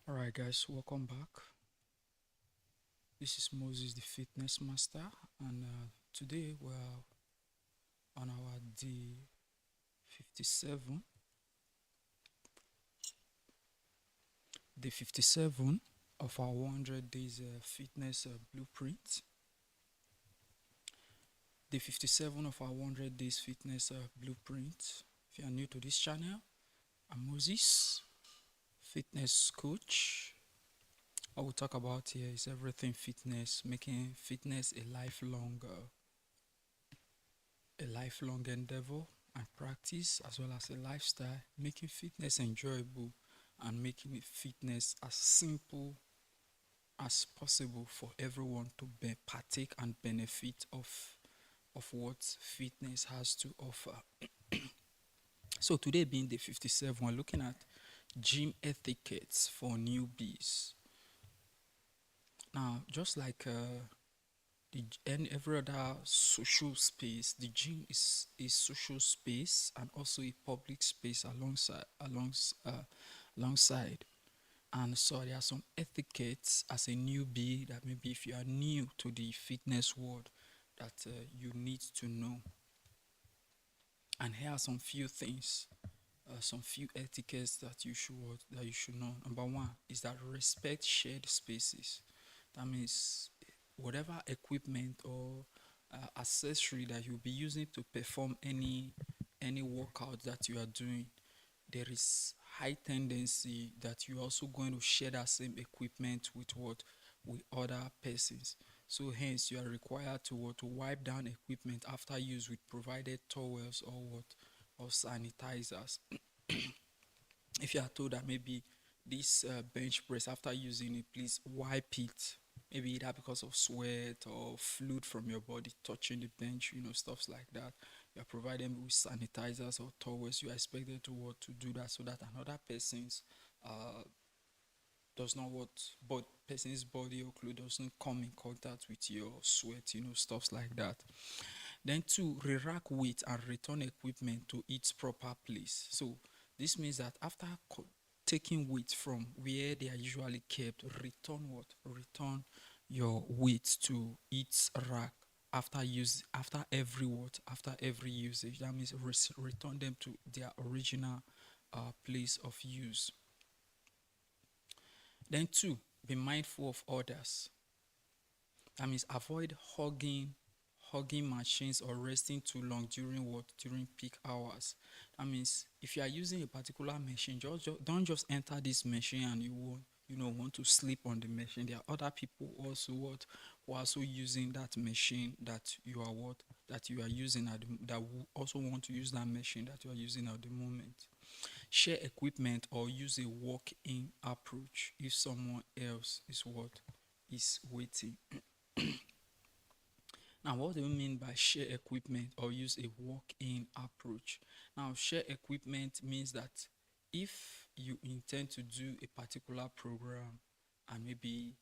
Alright, guys, welcome back. This is Moses, the fitness master, and today we're on our day 57, day 57 of our 100 days fitness blueprint. Day 57 of our 100 days fitness blueprint. If you are new to this channel, I'm Moses, fitness coach. What we talk about here is everything fitness, making fitness a lifelong endeavor and practice, as well as a lifestyle, making fitness enjoyable and making it fitness as simple as possible for everyone to partake and benefit of what fitness has to offer. So today being day 57, we're looking at gym etiquettes for newbies. Now, just like and every other social space, the gym is a social space and also a public space alongside. And so there are some etiquettes as a newbie that maybe if you are new to the fitness world that you need to know. And here are some few things, some few etiquettes that you should know. Number one is that respect shared spaces. That means whatever equipment or accessory that you'll be using to perform any workout that you are doing, there is high tendency that you're also going to share that same equipment with other persons. So hence you are required to wipe down equipment after use with provided towels or sanitizers. If you are told that maybe this bench press, after using it, please wipe it, maybe either because of sweat or fluid from your body touching the bench, stuffs like that. You are providing with sanitizers or towels. You are expected to do that so that another person's uh does not what but person's body or clothes doesn't come in contact with your sweat, stuffs like that. Then two, re-rack weight and return equipment to its proper place. So this means that after taking weight from where they are usually kept, return your weight to its rack after every usage. That means return them to their original place of use. Then two, be mindful of others. That means avoid hugging machines or resting too long during peak hours. That means if you are using a particular machine, don't just enter this machine and want to sleep on the machine. There are other people also who are also using that machine that you are using that will also want to use that machine that you are using at the moment. Share equipment or use a walk-in approach if someone else is waiting. Now, what do we mean by share equipment or use a walk-in approach? Now, share equipment means that if you intend to do a particular program and maybe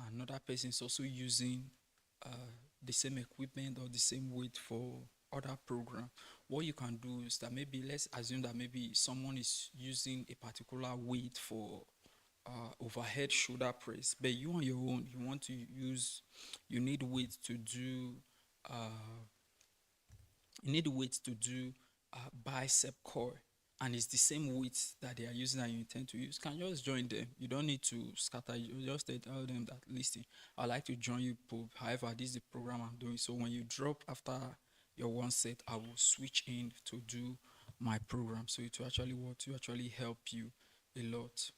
another person is also using the same equipment or the same weight for other program, what you can do is that maybe let's assume that maybe someone is using a particular weight for overhead shoulder press, but you on your own you need weight to do uh, bicep curl, and it's the same weight that they are using that you intend to use. Can just join them. You don't need to scatter. You just tell them that, listen, I'd like to join you, Pope. However, this is the program I'm doing. So when you drop after your one set, I will switch in to do my program. So it will actually help you a lot.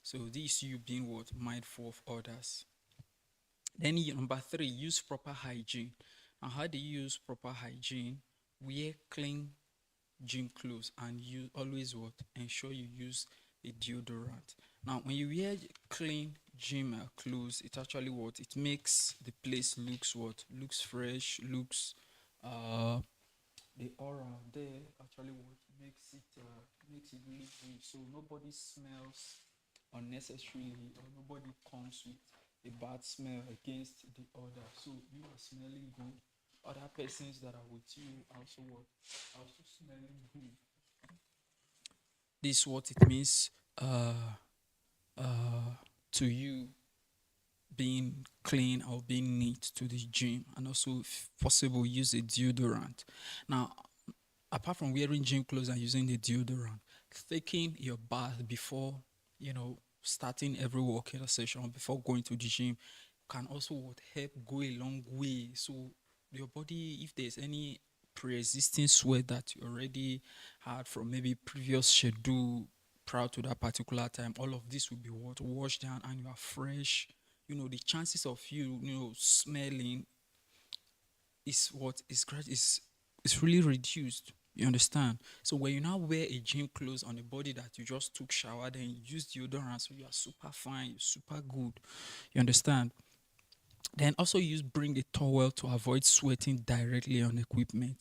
So this you being mindful of others. Then number three, use proper hygiene. And how do you use proper hygiene? Wear clean gym clothes and you always ensure you use a deodorant. Now when you wear clean gym clothes, it actually it makes the place looks fresh, looks the aura there actually makes it really good, so nobody smells unnecessarily or nobody comes with a bad smell against the other. So you are smelling good, other persons that are with you also smelling good. This is what it means uh, uh, to you being clean or being neat to the gym, and also, if possible, use a deodorant. Now, apart from wearing gym clothes and using the deodorant, taking your bath before, starting every workout session, before going to the gym, can also help go a long way. So your body, if there's any pre-existing sweat that you already had from maybe previous schedule prior to that particular time, all of this will be washed down, and you are fresh. The chances of you, smelling is really reduced. You understand? So when you now wear a gym clothes on a body that you just took shower, then you use deodorant, so you are super fine, you're super good. You understand? Then also use bring a towel to avoid sweating directly on equipment.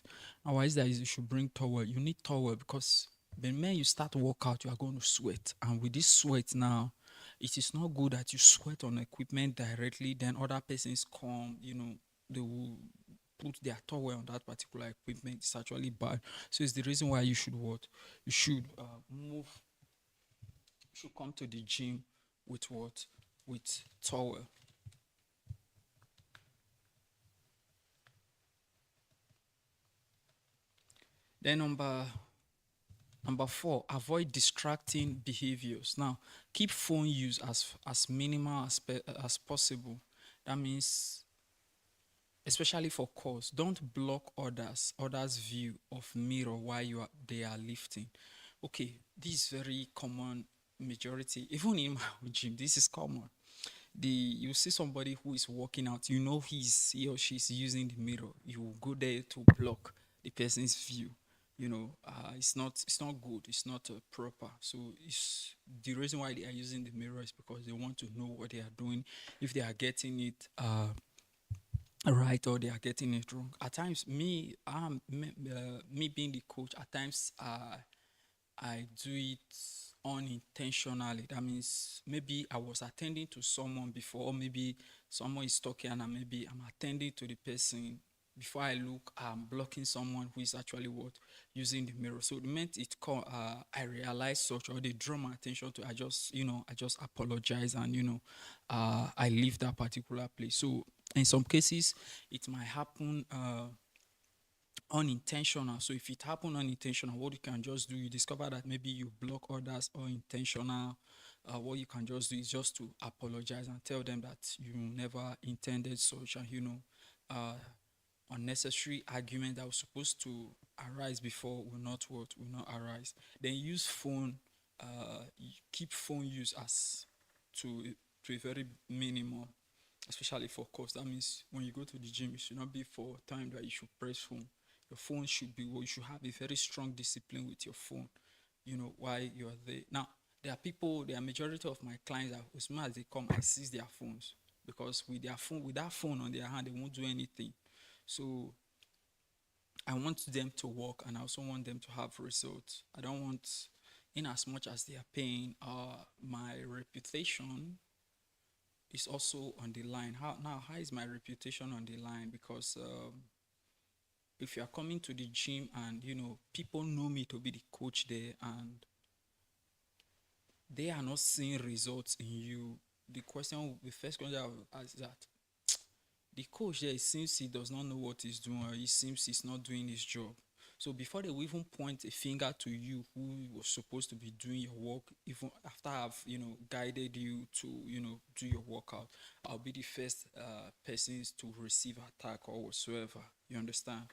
Now, why is that? Is you should bring towel. You need towel because the minute you start workout, you are going to sweat, and with this sweat now, it is not good that you sweat on equipment directly. Then other persons come, they will put their towel on that particular equipment. It's actually bad. So it's the reason why you should what? You should move. You should come to the gym with what? With towel. Then number four, avoid distracting behaviors. Now, keep phone use as minimal as possible. That means, especially for calls, don't block others' view of mirror while they are lifting. Okay, this is very common. Majority, even in my gym, this is common. You see somebody who is working out, he or she's using the mirror. You go there to block the person's view. It's not good. It's not proper. So it's the reason why they are using the mirror is because they want to know what they are doing, if they are getting it right or they are getting it wrong. At times, me being the coach, at times I do it unintentionally. That means maybe I was attending to someone before, or maybe someone is talking and maybe I'm attending to the person. Before I look, I'm blocking someone who is actually using the mirror. So the moment I realize such, or they draw my attention to, I just apologize, and I leave that particular place. So in some cases, it might happen unintentional. So if it happen unintentional, what you can just do, you discover that maybe you block others unintentional. What you can just do is just to apologize and tell them that you never intended such, and uh, unnecessary argument that was supposed to arise before will not arise. Then use phone. Keep phone use as to to a very minimum, especially for course. That means when you go to the gym, it should not be for time that you should press phone. Your phone should be, well, you should have a very strong discipline with your phone, while you're there. Now, there are majority of my clients that as soon as they come, I seize their phones, because with that phone on their hand, they won't do anything. So I want them to work, and I also want them to have results. I don't want, in as much as they are paying, my reputation is also on the line. How is my reputation on the line? Because if you are coming to the gym and people know me to be the coach there, and they are not seeing results in you, the first question I will ask is that the coach there, it seems he does not know what he's doing, or it seems he's not doing his job. So before they will even point a finger to you, who was supposed to be doing your work, even after I've guided you to do your workout, I'll be the first persons to receive attack or whatsoever. You understand?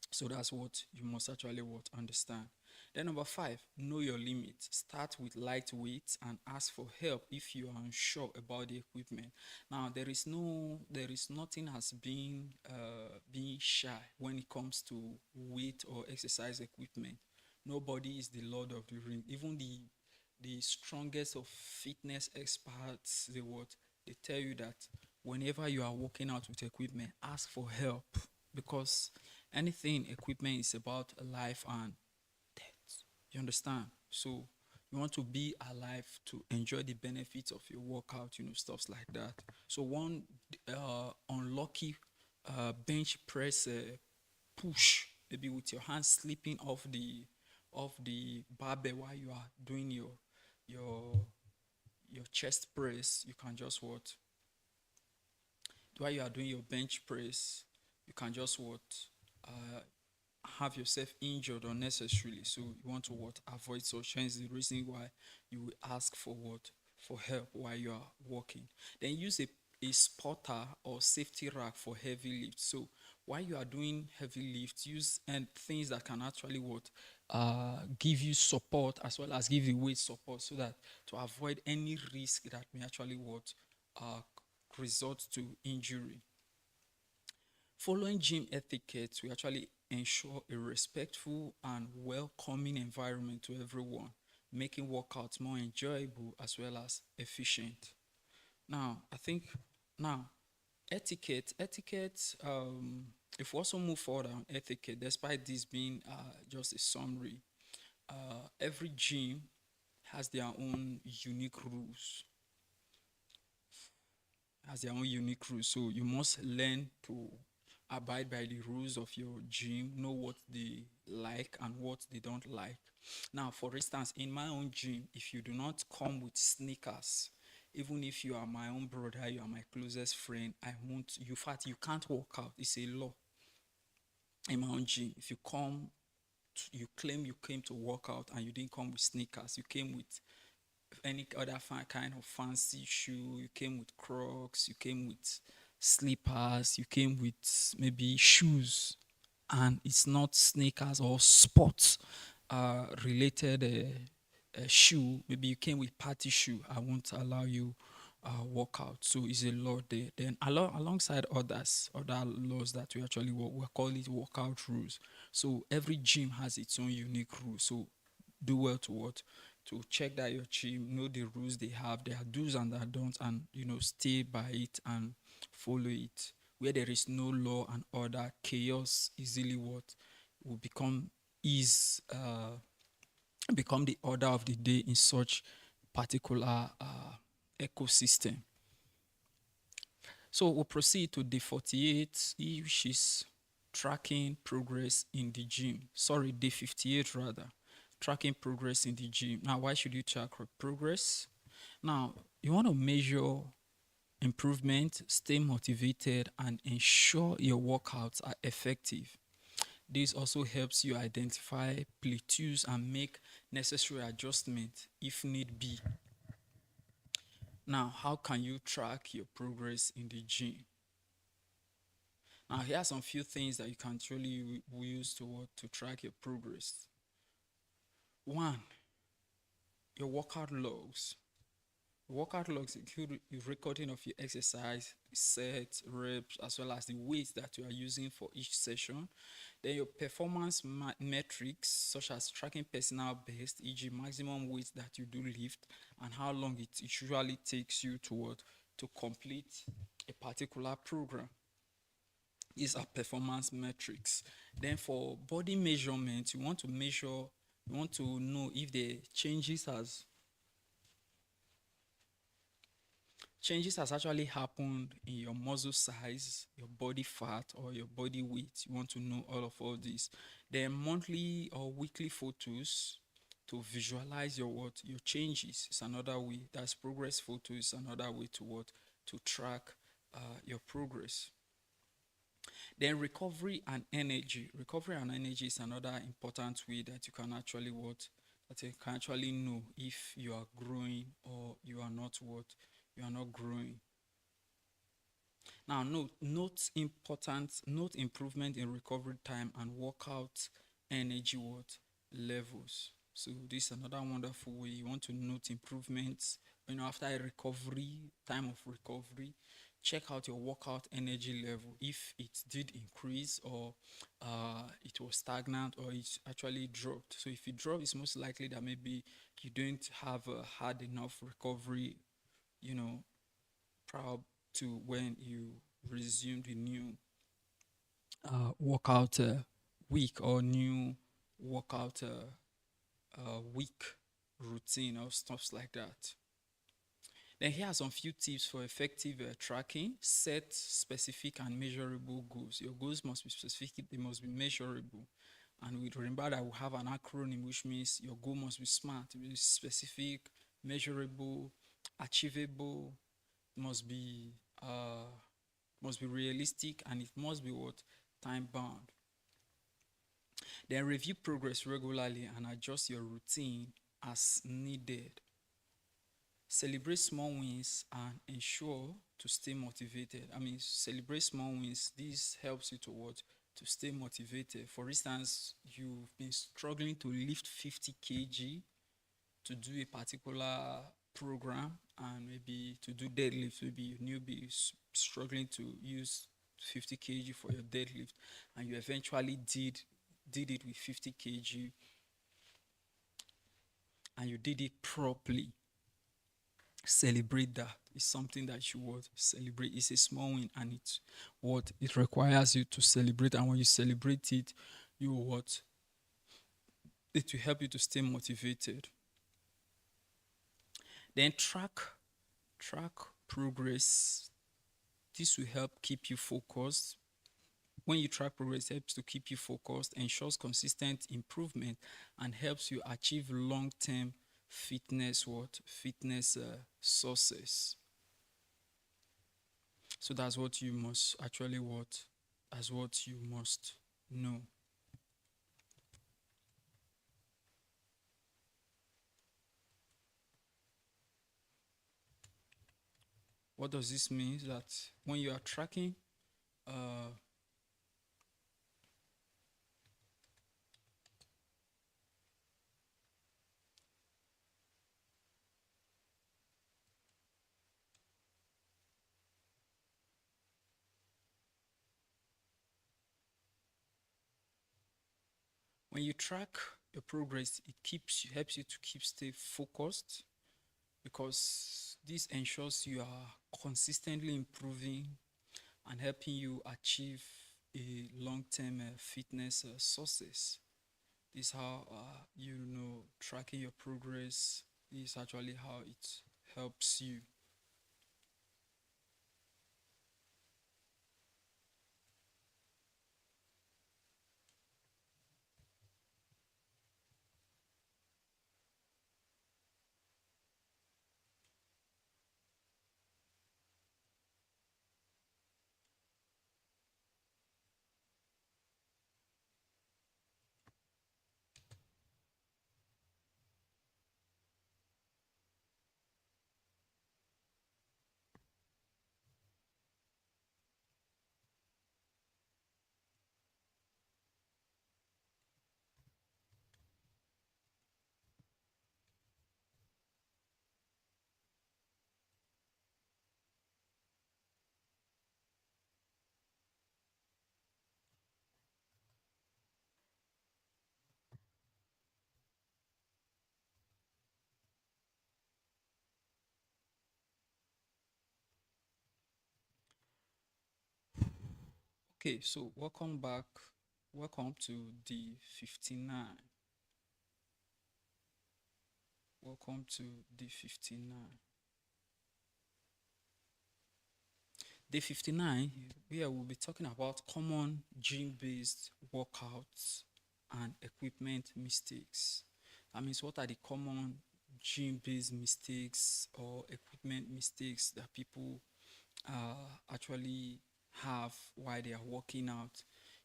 So that's what you must actually understand. Then number five, know your limits. Start with lightweight and ask for help if you are unsure about the equipment. Now there is nothing as being shy when it comes to weight or exercise equipment. Nobody is the lord of the ring. Even the strongest of fitness experts, they tell you that whenever you are working out with equipment, ask for help, because anything equipment is about life and death. You understand? So you want to be alive to enjoy the benefits of your workout, stuffs like that. So one unlucky bench press push, maybe with your hand slipping off off the barbell while you are doing your your chest press. You can just what while you are doing your bench press, you can just what uh, have yourself injured unnecessarily. So you want to what avoid such. Hence the reason why you will ask for what for help while you are walking. Then use a spotter or safety rack for heavy lifts. So while you are doing heavy lifts, use and things that can actually what give you support as well as give you weight support, so that to avoid any risk that may actually what uh, result to injury. Following gym etiquette will actually ensure a respectful and welcoming environment to everyone, making workouts more enjoyable as well as efficient. Now, I think now etiquette. If we also move forward on etiquette, despite this being just a summary, every gym has their own unique rules has their own unique rules. So you must learn to abide by the rules of your gym, know what they like and what they don't like. Now, for instance, in my own gym, if you do not come with sneakers, even if you are my own brother, you are my closest friend, I won't, you fat, you can't walk out. It's a law in my own gym. If you come, you claim you came to work out and you didn't come with sneakers, you came with any other kind of fancy shoe. You came with Crocs, you came with slippers, you came with maybe shoes, and it's not sneakers or sports related shoe. Maybe you came with party shoe. I won't allow you walk out. So it's a law there. Then alongside other laws that we actually work, we call it workout rules. So every gym has its own unique rules. So do well to what to check that your gym know the rules they have, their do's and their don'ts, and stay by it and follow it. Where there is no law and order, chaos easily what will become the order of the day in such particular ecosystem. So we'll proceed to day 48, which is tracking progress in the gym. Sorry, day 58 rather. Tracking progress in the gym. Now, why should you track progress? Now, you want to measure improvement, stay motivated, and ensure your workouts are effective. This also helps you identify plateaus and make necessary adjustments if need be. Now, how can you track your progress in the gym? Now, here are some few things that you can truly use to track your progress. One, your workout logs. Workout logs include the recording of your exercise, sets, reps, as well as the weights that you are using for each session. Then your performance metrics, such as tracking personal best, e.g., maximum weight that you do lift, and how long it usually takes you to complete a particular program. These are performance metrics. Then for body measurement, you want to know if the changes has actually happened in your muscle size, your body fat, or your body weight. You want to know all these. Then monthly or weekly photos to visualize your changes is another way. That's progress photos is another way to track your progress. Then recovery and energy. Recovery and energy is another important way that you can actually know if you are growing or you are not you are not growing. Now note improvement in recovery time and workout energy levels. So this is another wonderful way. You want to note improvements, after a time of recovery, check out your workout energy level, if it did increase or it was stagnant or it actually dropped. So if it dropped, it's most likely that maybe you don't have had enough recovery, prior to when you resume the new workout week or new workout week routine or stuff like that. Then here are some few tips for effective tracking. Set specific and measurable goals. Your goals must be specific, they must be measurable. And we remember that we have an acronym, which means your goal must be SMART, be specific, measurable, achievable, must be uh, must be realistic, and it must be what, time bound. Then review progress regularly and adjust your routine as needed. Celebrate small wins and ensure to stay motivated. I mean, celebrate small wins. This helps you to what? To stay motivated. For instance, you've been struggling to lift 50 kg to do a particular program, and maybe to do deadlift, maybe you newbie struggling to use 50 kg for your deadlift, and you eventually did it with 50 kg, and you did it properly. Celebrate that. It's something that you would celebrate. It's a small win, and it requires you to celebrate. And when you celebrate it, you what it will help you to stay motivated. Then track progress. This will help keep you focused. When you track progress, it helps to keep you focused, ensures consistent improvement, and helps you achieve long-term fitness success. So that's what you must actually as what you must know. What does this mean? That when you are tracking, uh, when you track your progress, helps you to stay focused, because this ensures you are consistently improving and helping you achieve a long-term fitness success. This is how tracking your progress is actually how it helps you. Okay, so welcome back. Welcome to day 59. Welcome to day 59. Day 59, where we'll be talking about common gym-based workouts and equipment mistakes. That means, what are the common gym-based mistakes or equipment mistakes that people actually have while they are working out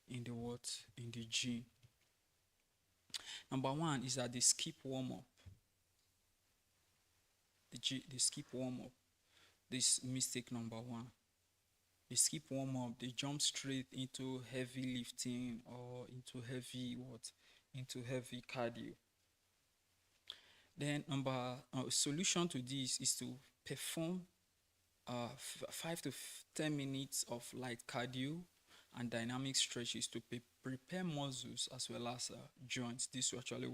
in the gym? Number one is that they skip warm up. They skip warm up. This mistake number one. They skip warm up. They jump straight into heavy lifting or into heavy cardio. Then solution to this is to perform 5 to 10 minutes of light cardio and dynamic stretches to prepare muscles as well as joints. This will actually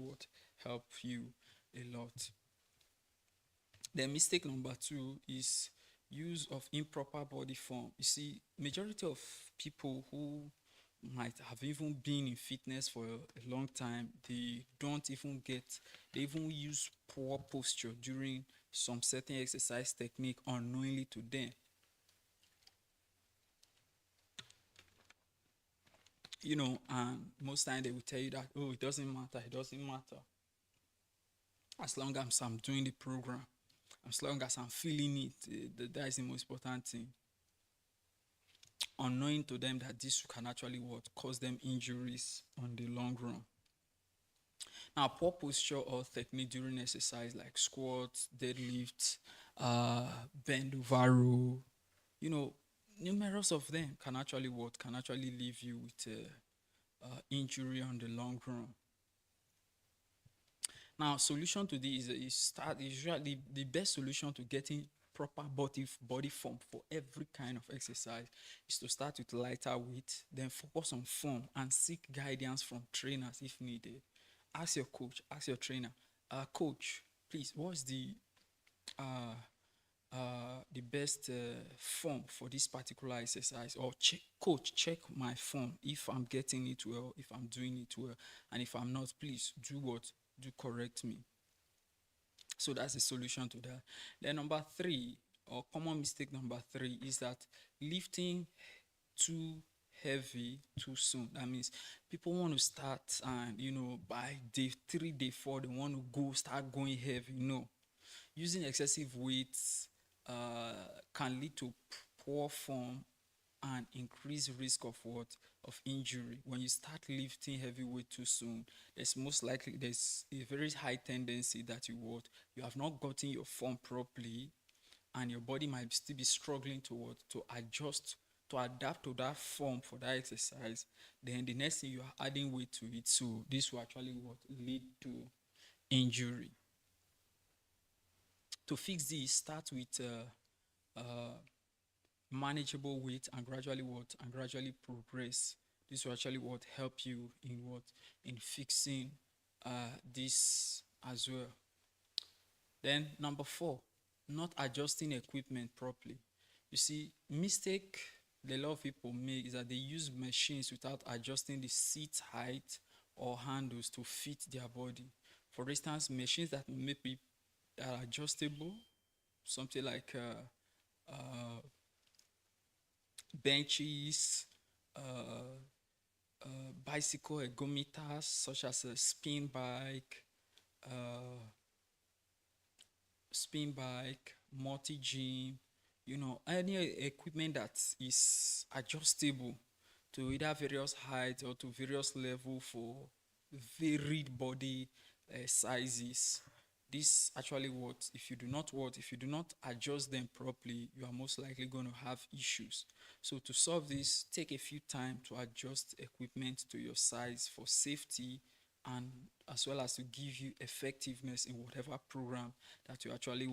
help you a lot. The mistake number two is use of improper body form. You see, majority of people who might have even been in fitness for a long time, they even use poor posture during some certain exercise technique unknowingly to them. And most time they will tell you that, oh, it doesn't matter, it doesn't matter. As long as I'm doing the program, as long as I'm feeling it, that is the most important thing. Unknowing to them that this can actually what cause them injuries on the long run. Now, poor posture or technique during exercise like squats, deadlifts, bend over row, you know, numerous of them can actually leave you with injury on the long run. Now, solution to this is usually the best solution to getting proper body form for every kind of exercise is to start with lighter weight, then focus on form and seek guidance from trainers if needed. Ask your coach, ask your trainer, coach, please, what's the best form for this particular exercise? Or coach, check my form if I'm getting it well, if I'm doing it well, and if I'm not, please do what? Do correct me. So that's the solution to that. Then number three, or common mistake number three, is that lifting too heavy too soon. That means people want to start and by day three, day four, they want to start going heavy. No, using excessive weights can lead to poor form and increased risk of what? Of injury. When you start lifting heavy weight too soon, there's a very high tendency that you have not gotten your form properly, and your body might still be struggling to adjust, to adapt to that form for that exercise. Then the next thing, you are adding weight to it, so this will actually lead to injury. To fix this, start with manageable weight and gradually progress. This will actually help you in fixing this as well. Then number four, not adjusting equipment properly. You see, mistake a lot of people make is that they use machines without adjusting the seat height or handles to fit their body. For instance, machines that may be adjustable, something like benches, uh, bicycle ergometers such as a uh, spin bike, multi gym, any equipment that is adjustable to either various heights or to various level for varied body sizes. This actually if you do not adjust them properly, you are most likely going to have issues. So to solve this, take a few time to adjust equipment to your size for safety, and as well as to give you effectiveness in whatever program that you're actually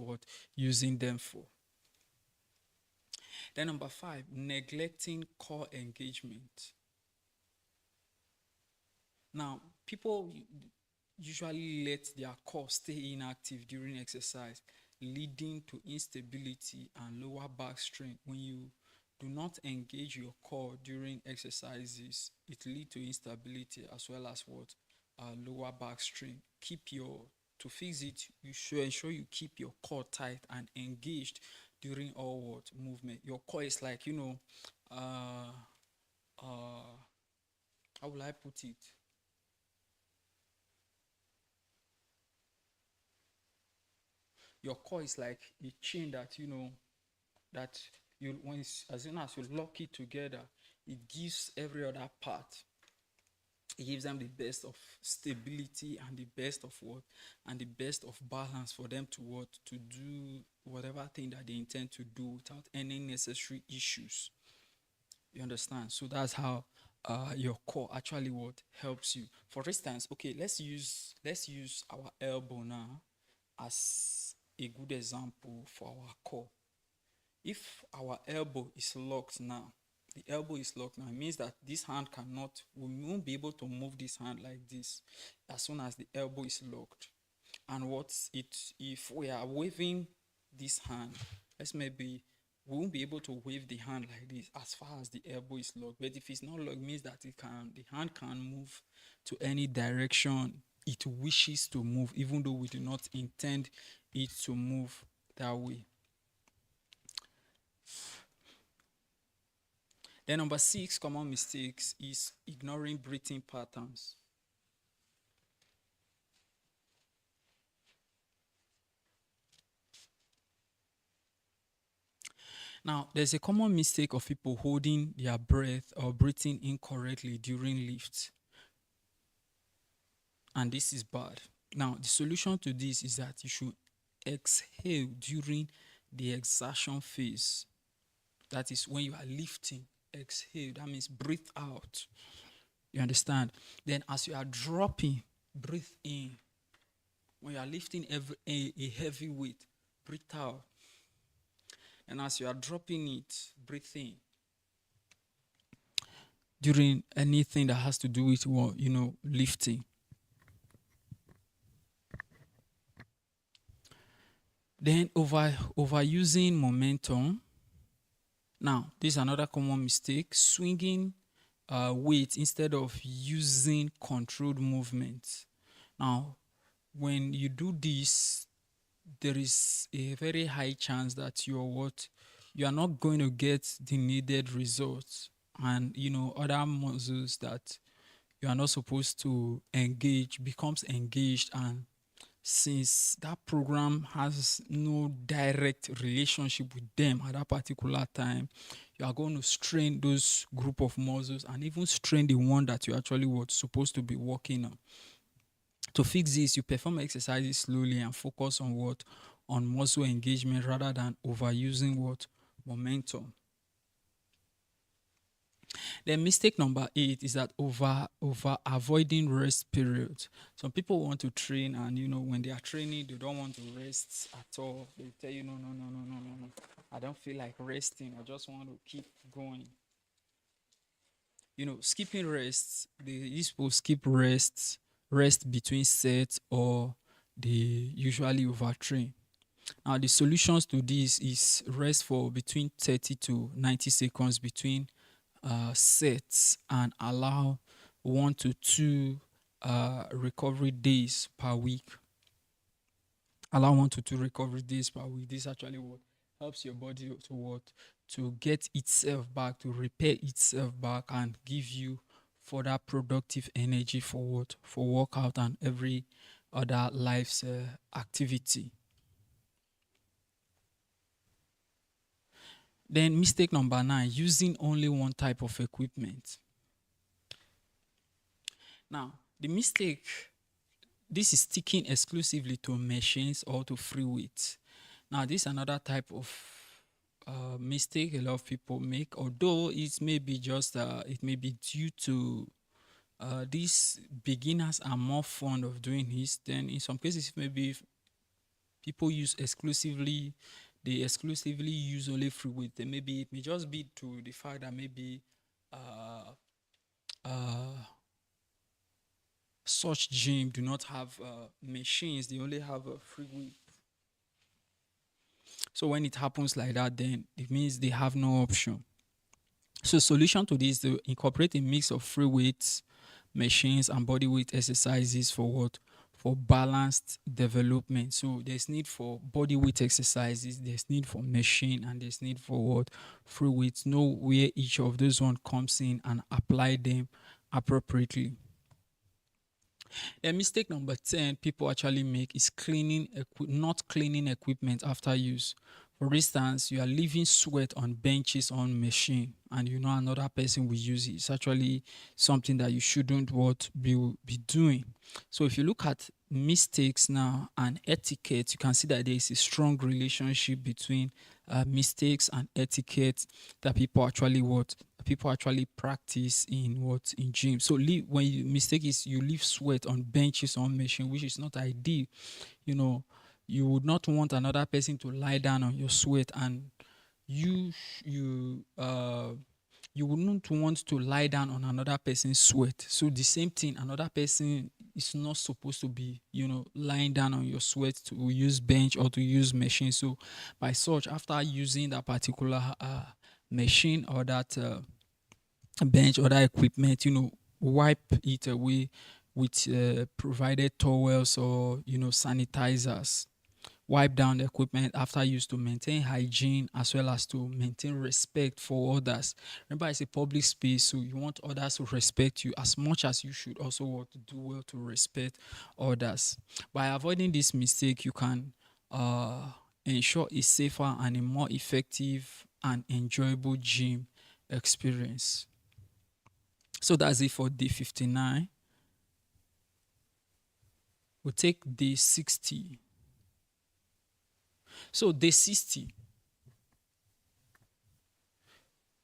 using them for. Then number five, neglecting core engagement. Now, people usually let their core stay inactive during exercise, leading to instability and lower back strain. When you do not engage your core during exercises, it leads to instability as well as lower back strain. To fix it, you should ensure you keep your core tight and engaged during all movement. Your core is like, uh, uh, how will I put it? Your core is like a chain that that as soon as you lock it together, it gives every other part. It gives them the best of stability and the best of balance for them to do whatever thing that they intend to do without any necessary issues. You understand? So that's how your core actually helps you. For instance, okay, let's use our elbow now as a good example for our core. If our elbow is locked now, the elbow is locked now, it means that we won't be able to move this hand like this as soon as the elbow is locked. And if we are waving this hand, we won't be able to wave the hand like this as far as the elbow is locked. But if it's not locked, it means that the hand can move to any direction it wishes to move, even though we do not intend it to move that way. Then number 6 common mistakes is ignoring breathing patterns. Now, there's a common mistake of people holding their breath or breathing incorrectly during lifts, and this is bad. Now, the solution to this is that you should exhale during the exertion phase. That is when you are lifting, exhale. That means breathe out. You understand? Then, as you are dropping, breathe in. When you are lifting a heavy weight, breathe out. And as you are dropping it, breathe in. During anything that has to do with lifting. Then overusing momentum. Now, this is another common mistake: swinging weight instead of using controlled movement. Now, when you do this, there is a very high chance that you are not going to get the needed results, and other muscles that you are not supposed to engage becomes engaged, and since that program has no direct relationship with them at that particular time, you are going to strain those group of muscles and even strain the one that you actually were supposed to be working on. To fix this, you perform exercises slowly and focus on on muscle engagement rather than overusing momentum. Then mistake number 8 is that over avoiding rest periods. Some people want to train, and when they are training they don't want to rest at all. They tell you, no, no, no, no, no, no, no, I don't feel like resting, I just want to keep going. Skipping rests, these people skip rest between sets, or they usually overtrain. Now, the solutions to this is rest for between 30 to 90 seconds between sets, and allow 1 to 2 recovery days per week. Allow 1 to 2 recovery days per week. This actually what helps your body to get itself back, to repair itself back, and give you further productive energy for workout and every other life's activity. Then mistake number 9: using only one type of equipment. Now, the mistake, this is sticking exclusively to machines or to free weights. Now, this is another type of mistake a lot of people make, although it may be due to these beginners are more fond of doing this. Then in some cases, maybe people they exclusively use only free weight. Then maybe it may just be to the fact that maybe uh, uh, such gym do not have machines, they only have a free weight. So when it happens like that, then it means they have no option. So solution to this, to incorporate a mix of free weights, machines, and body weight exercises for for balanced development. So there's need for body weight exercises, there's need for machine, and there's need for free weights. Know where each of those one comes in and apply them appropriately. The mistake number 10 people actually make is not cleaning equipment after use. For instance, you are leaving sweat on benches on machine, and another person will use it. It's actually something that you shouldn't be doing. So if you look at mistakes now and etiquette, you can see that there is a strong relationship between mistakes and etiquette that people actually practice in gym. So mistake is you leave sweat on benches on machine, which is not ideal. You would not want another person to lie down on your sweat, and you you wouldn't want to lie down on another person's sweat. So the same thing, another person is not supposed to be lying down on your sweat to use bench or to use machine. So by such, after using that particular machine or that bench or that equipment, wipe it away with provided towels or sanitizers. wipe down the equipment after use to maintain hygiene as well as to maintain respect for others. Remember, it's a public space, so you want others to respect you as much as you should also want to do well to respect others. By avoiding this mistake, you can ensure a safer and a more effective and enjoyable gym experience. So that's it for day 59. We'll take day 60. So day 60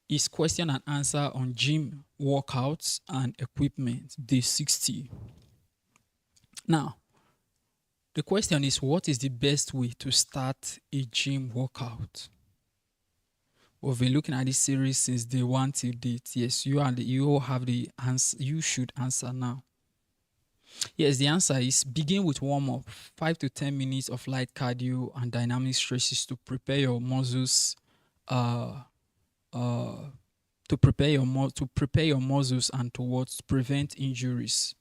is question and answer on gym workouts and equipment. Day 60. Now, the question is, what is the best way to start a gym workout? We've been looking at this series since day 1 till date. Yes, you all have the answer. You should answer now. Yes, the answer is begin with warm up, 5 to 10 minutes of light cardio and dynamic stretches to prepare your muscles, uh, uh, to prepare your muscles and towards prevent injuries.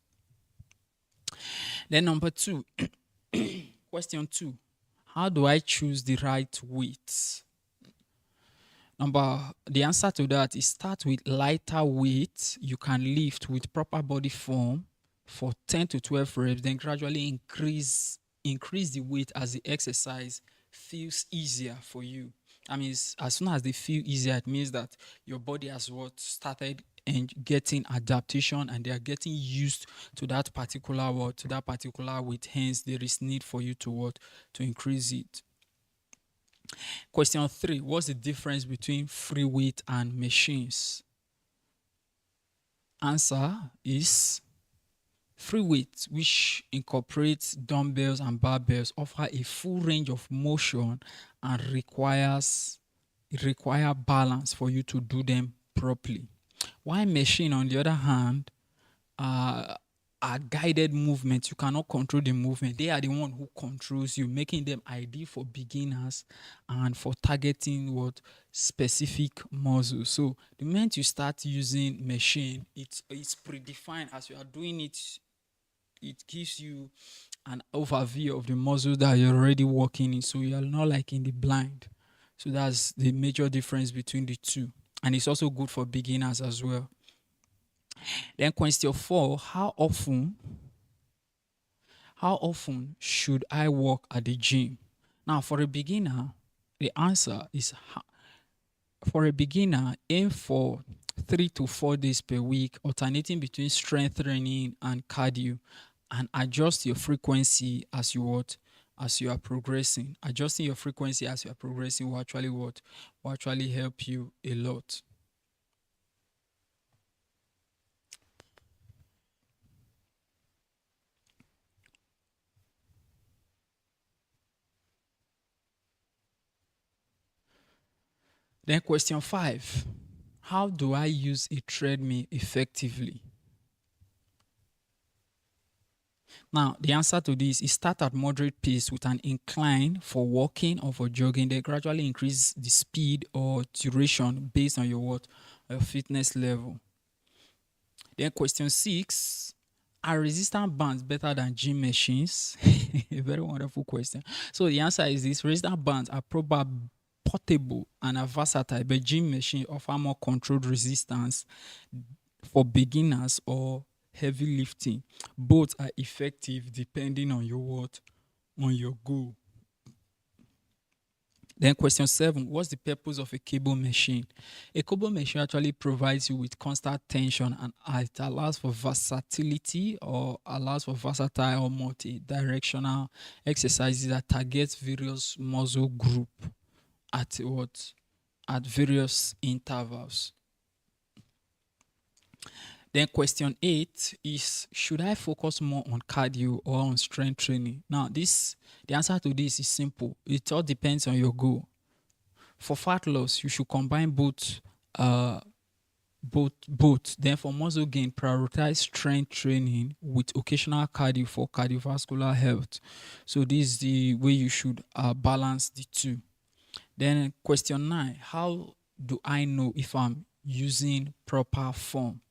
Then number 2, question 2, how do I choose the right weight? The answer to that is start with lighter weight you can lift with proper body form for 10 to 12 reps, then gradually increase the weight as the exercise feels easier for you. I mean, as soon as they feel easier, it means that your body has started and getting adaptation and they are getting used to that particular weight. Hence, there is need for you to increase it. Question 3, what's the difference between free weight and machines? Answer is free weight, which incorporates dumbbells and barbells, offer a full range of motion and require balance for you to do them properly. While machine, on the other hand, are guided movements. You cannot control the movement. They are the one who controls you, making them ideal for beginners and for targeting specific muscles. So the moment you start using machine, it's predefined. As you are doing it, it gives you an overview of the muscles that you're already working in. So you are not like in the blind. So that's the major difference between the two. And it's also good for beginners as well. Then question 4, how often should I work at the gym? Now, for a beginner, the answer is aim for 3 to 4 days per week, alternating between strength training and cardio, and adjust your frequency as you are progressing. Adjusting your frequency as you are progressing will actually help you a lot. Then question 5, how do I use a treadmill effectively? Now, the answer to this is start at moderate pace with an incline for walking or for jogging. Then gradually increase the speed or duration based on your fitness level. Then question 6, are resistance bands better than gym machines? A very wonderful question. So the answer is this: resistance bands are probably portable and are versatile, but gym machines offer more controlled resistance for beginners or heavy lifting. Both are effective depending on your goal. Then question 7, what's the purpose of a cable machine? A cable machine actually provides you with constant tension and it allows for versatility or allows for versatile or multi-directional exercises that target various muscle group at various intervals. Then question 8 is, should I focus more on cardio or on strength training? Now, the answer to this is simple. It all depends on your goal. For fat loss, you should combine both. Then for muscle gain, prioritize strength training with occasional cardio for cardiovascular health. So this is the way you should balance the two. Then question 9, how do I know if I'm using proper form?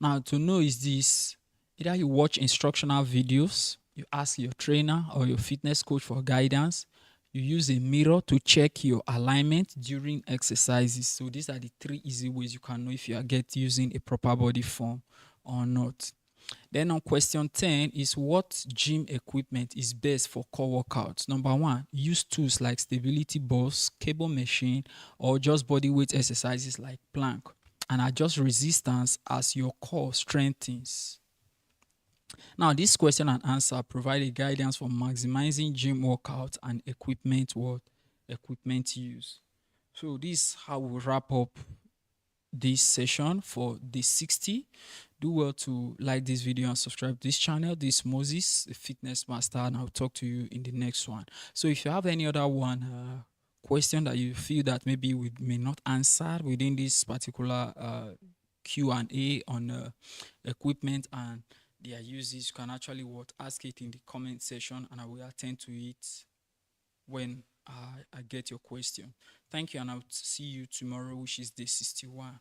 Now, to know is this: either you watch instructional videos, You ask your trainer or your fitness coach for guidance. You use a mirror to check your alignment during exercises. So these are the 3 easy ways you can know if you are using a proper body form or not. Then on question 10 is what gym equipment is best for core workouts? Number 1, use tools like stability balls, cable machine, or just body weight exercises like plank, and adjust resistance as your core strengthens. Now, this question and answer provide a guidance for maximizing gym workout and equipment use. So this is how we wrap up this session for day 60. Do well to like this video and subscribe to this channel. This is Moses, a fitness master, and I'll talk to you in the next one. So if you have any other question that you feel that maybe we may not answer within this particular Q&A on equipment and their uses, you can actually ask it in the comment section, and I will attend to it when I get your question. Thank you, and I'll see you tomorrow, which is day 61.